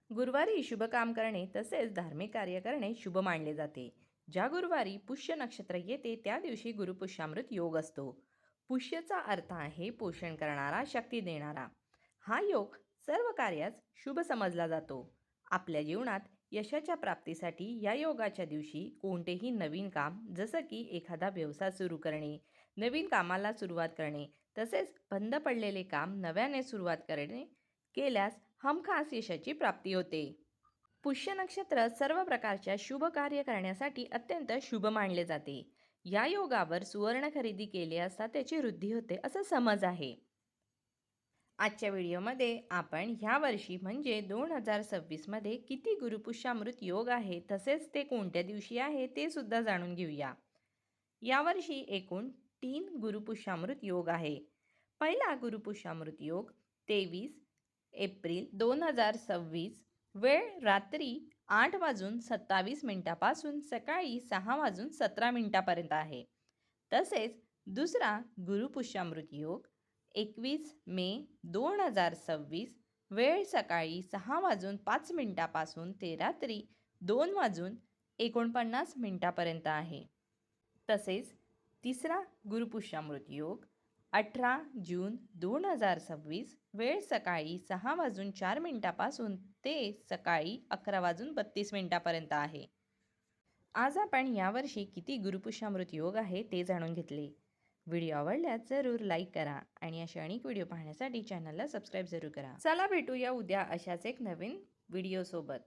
गुरुवारी शुभ काम करणे तसेच धार्मिक कार्य करणे शुभ मानले जाते. ज्या गुरुवारी पुष्य नक्षत्र येते त्या दिवशी गुरुपुष्यामृत योग असतो. पुष्यचा अर्थ आहे पोषण करणारा, शक्ती देणारा. हा योग सर्व कार्यास शुभ समजला जातो. आपल्या जीवनात यशाच्या प्राप्तीसाठी या योगाच्या दिवशी कोणतेही नवीन काम, जसं की एखादा व्यवसाय सुरू करणे, नवीन कामाला सुरुवात करणे, तसेच बंद पडलेले काम नव्याने सुरुवात करणे केल्यास हमखास यशाची प्राप्ती होते. पुष्य नक्षत्र सर्व प्रकारच्या शुभ कार्य करण्यासाठी अत्यंत शुभ मानले जाते. या योगावर सुवर्ण खरेदी केली असता त्याची वृद्धी होते असा समज आहे. आजच्या व्हिडिओमध्ये आपण ह्या वर्षी म्हणजे 2026 किती गुरुपुष्यामृत योग आहे तसेच ते कोणत्या दिवशी आहे ते सुद्धा जाणून घेऊया. यावर्षी एकूण 3 गुरुपुष्यामृत योग आहे. पहिला गुरुपुष्यामृत योग 23 एप्रिल 2026, वेळ रात्री 8:27 पासून सकाळी 6:17 आहे. तसेच दुसरा गुरुपुष्यामृत योग 21 मे 2026, वेळ सकाळी 6:05 पासून ते रात्री 2:49 आहे. तसेच तिसरा गुरुपुष्यामृत योग 18 जून 2026, वेळ सकाळी 6:04 पासून ते सकाळी 11:32 आहे. आज आपण यावर्षी किती गुरुपुष्यामृत योग आहे ते जाणून घेतले. व्हिडिओ आवडल्यास जरूर लाईक करा आणि अशा अनेक व्हिडिओ पाहण्यासाठी चॅनलला सबस्क्राईब जरूर करा. चला भेटूया उद्या अशाच एक नवीन व्हिडिओ सोबत.